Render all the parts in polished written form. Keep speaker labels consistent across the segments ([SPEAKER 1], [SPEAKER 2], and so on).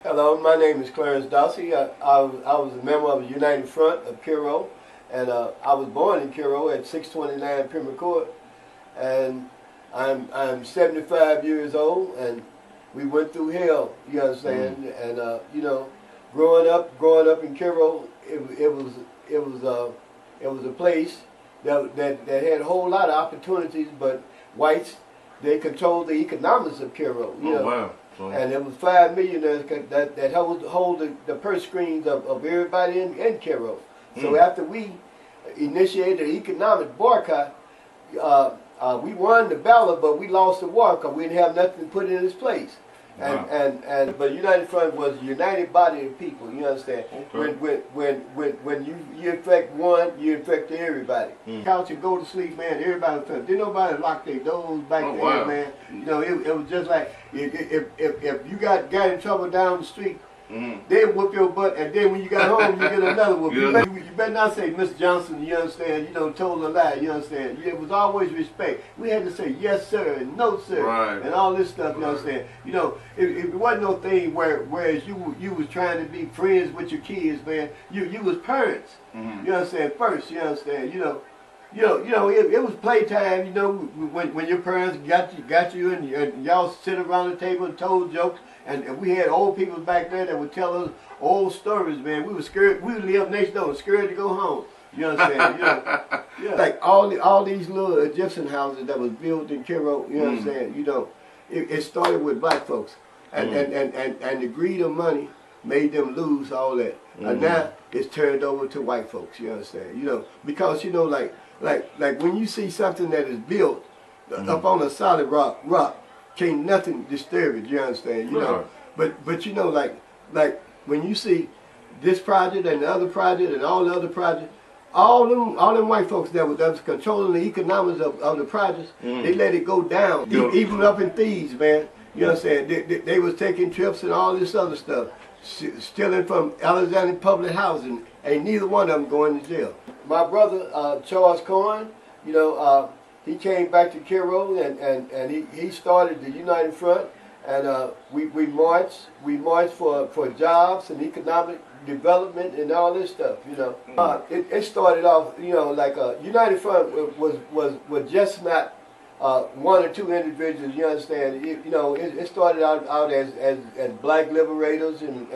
[SPEAKER 1] Hello, my name is Clarence Dawsey. I was a member of the United Front of Cairo, and I was born in Cairo at 629 Premier Court, and I'm 75 years old, and we went through hell. You understand? And growing up in Cairo, it was a place that had a whole lot of opportunities, but whites, they controlled the economics of Cairo.
[SPEAKER 2] Wow.
[SPEAKER 1] And it was 5 millionaires that hold the purse strings of everybody in Cairo. So after we initiated an economic boycott, we won the battle, but we lost the war because we didn't have nothing to put in its place. But United Front was a united body of people. You understand? Okay. When you infect one, you infect everybody. Couch and go to sleep, man. Everybody felt. Didn't nobody lock their doors back then, man. You know, it was just like if you got in trouble down the street, they whoop your butt, and then when you got home, you get another whoop. You better not say Miss Johnson. You understand? You told a lie. You understand? It was always respect. We had to say yes sir and no sir, and all this stuff. You understand? It wasn't no thing whereas you was trying to be friends with your kids, man. You was parents. You understand? First, you understand? It was playtime. When your parents got you, and y'all sit around the table and told jokes. And we had old people back there that would tell us old stories, man. We were scared. We would live next door, scared to go home. You understand? Like all these little Egyptian houses that was built in Cairo. You understand? It started with black folks, and the greed of money made them lose all that. And now it's turned over to white folks. You understand? Because like when you see something that is built up on a solid rock. Can't nothing disturb it, you understand? But like when you see this project and the other project and all the other projects, all them white folks that was controlling the economics of the projects, they let it go down. Even up in Thieves, man. You understand? They was taking trips and all this other stuff, stealing from Alexander Public Housing. Ain't neither one of them going to jail. My brother Charles Cohen, he came back to Cairo and he started the United Front, and we marched for jobs and economic development and all this stuff. It started off like United Front was just not one or two individuals. You understand? It started out as black liberators and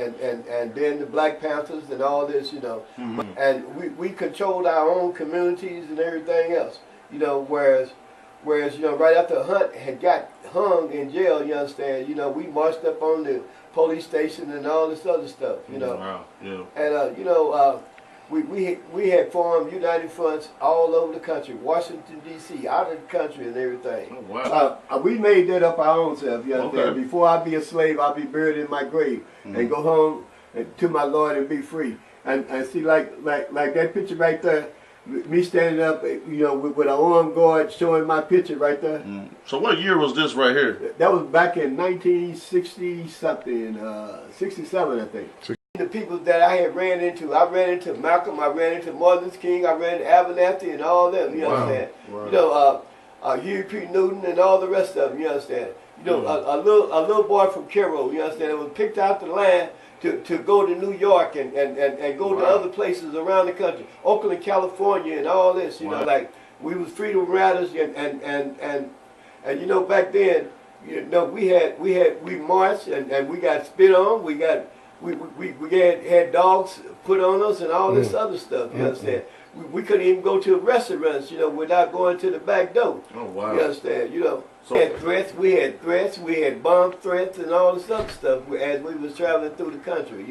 [SPEAKER 1] then the Black Panthers and all this. And we controlled our own communities and everything else. Whereas right after Hunt had got hung in jail, you understand, we marched up on the police station and all this other stuff,
[SPEAKER 2] Wow. Yeah.
[SPEAKER 1] And, we had formed United Fronts all over the country, Washington, D.C., out of the country and everything.
[SPEAKER 2] Oh, wow.
[SPEAKER 1] We made that up our own self, you understand.
[SPEAKER 2] Okay.
[SPEAKER 1] Before I be a slave, I'll be buried in my grave and go home to my Lord and be free. And see, like that picture right there, me standing up, with an armed guard showing my picture right there.
[SPEAKER 2] So what year was this right here?
[SPEAKER 1] That was back in 1960 something, 67, I think. The people that I ran into Malcolm, I ran into Martin Luther King, I ran into Abernathy and all them. You understand? Wow. Huey P. Newton and all the rest of them. You understand? A little boy from Cairo. You understand? It was picked out the land to go to New York and go to other places around the country, Oakland, California, and all this. Like we was freedom riders, and back then, we marched and we got spit on, we had dogs put on us and all this other stuff. You understand? We couldn't even go to restaurants, without going to the back door. Oh wow! You understand? So we had threats, we had bomb threats and all this other stuff as we was traveling through the country.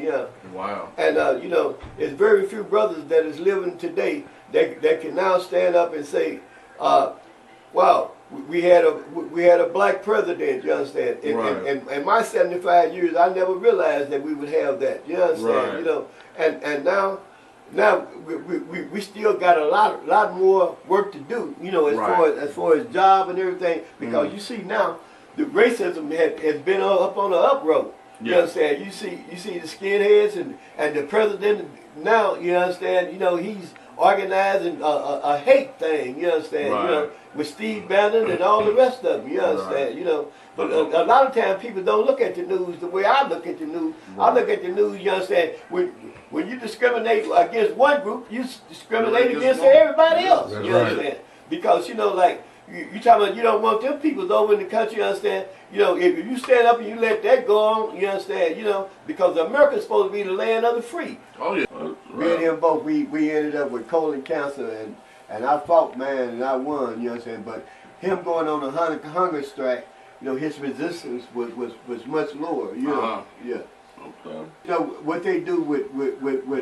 [SPEAKER 1] Wow. And there's very few brothers that is living today that can now stand up and say, wow, we had a black president. You understand? In my 75 years, I never realized that we would have that. You understand? Right. And now we still got a lot more work to do, as far as job and everything, because you see now the racism has been up on the uproar. You understand? You see the skinheads and the president now. You understand? He's organizing a hate thing, you understand?
[SPEAKER 2] Right.
[SPEAKER 1] You know, with Steve Bannon and all the rest of them, you understand? Right. You know, but a lot of times people don't look at the news the way I look at the news. Right. I look at the news, you understand? When you discriminate against one group, you discriminate against everybody else, you understand? Because, you know, like, you talking about you don't want them people over in the country, you understand? You know, if you stand up and you let that go on, you understand, you know, because America's supposed to be the land of the free.
[SPEAKER 2] Oh, yeah.
[SPEAKER 1] Me and him both, we ended up with colon cancer, and I fought, man, and I won, you know what I'm saying? But him going on a hunger strike, you know, his resistance was much lower, you know? Yeah. Okay. You know, what they do with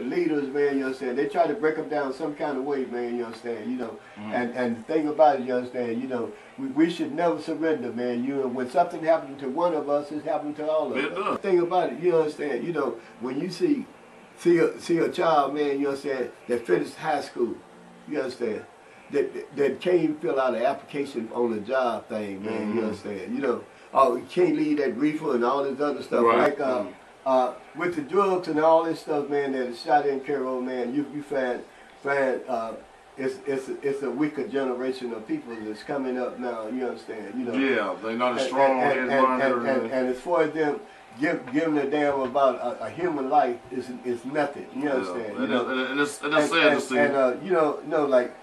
[SPEAKER 1] leaders, man, you understand, they try to break them down some kind of way, man, you understand, you know, and the thing about it, you understand, you know, we should never surrender, man, you know, when something happens to one of us, it's happening to all of us. The thing about it, you understand, you know, when you see a child, man, you understand, that finished high school, you understand, that can't even fill out an application on a job thing, man, you understand, you know, oh, you can't leave that reefer and all this other stuff, right. Like, with the drugs and all this stuff, man, that is shot in Cairo, man, you find it's a weaker generation of people that's coming up now. You understand? You know. Yeah, they're not as strong and as far as them giving a damn about a human life is nothing. You understand? You know, and it's sad to see. And you know, like.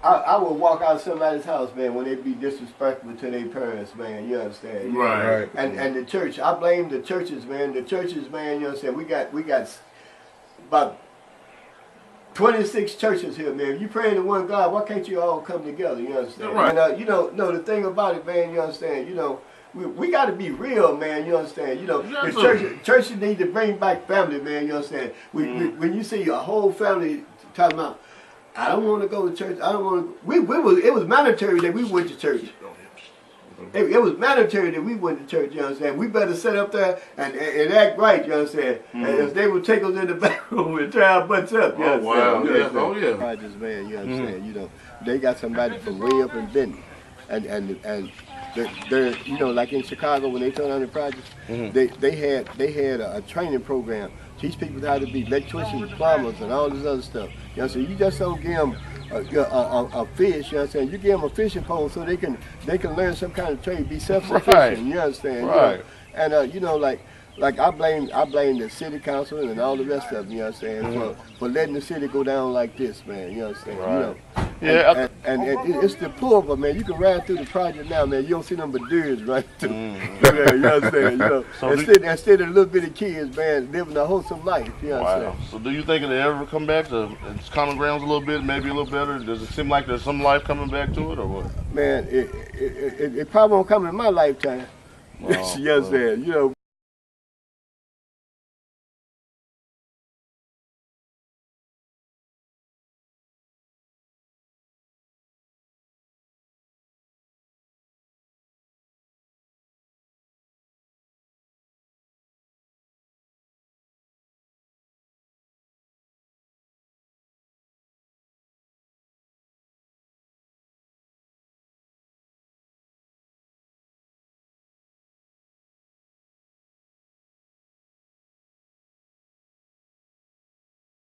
[SPEAKER 1] I would walk out of somebody's house, man, when they be disrespectful to their parents, man. You understand? Right. And the church, I blame the churches, man. The churches, man. You understand? We got about 26 churches here, man. You praying to one God, why can't you all come together? You understand? Right. And you know, the thing about it, man. You understand? You know, we got to be real, man. You understand? You know, the churches need to bring back family, man. You understand? When you see a whole family talking about, I don't want to go to church. I don't want to. It was mandatory that we went to church. It was mandatory that we went to church. You understand? We better sit up there and act right. You understand? And if they would take us in the back room and try our butts up. You understand? Wow! You understand? Oh yeah. Projects, man. You understand? You know, they got somebody from way up in Benton, and they're you know, like in Chicago when they turn on the projects, they had a training program. Teach people how to be electricians, plumbers, and all this other stuff. You know, so you just don't give them a fish. You know what I'm saying? You give them a fishing pole so they can learn some kind of trade, be self-sufficient. Right. You understand? Right. You know? And you know, like I blame the city council and all the rest of them. You know what I'm saying? For letting the city go down like this, man. You know what I'm saying? Right. You know. Yeah, and it's the poor, but man, you can ride through the project now, man. You don't see them but dudes right through. Yeah, you understand? You know, so instead of little bitty kids, man, living a wholesome life. You know what I'm saying?
[SPEAKER 2] So do you think it'll ever come back to its common grounds a little bit, maybe a little better? Does it seem like there's some life coming back to it, or what?
[SPEAKER 1] Man, it probably won't come in my lifetime. Wow. You understand? You know.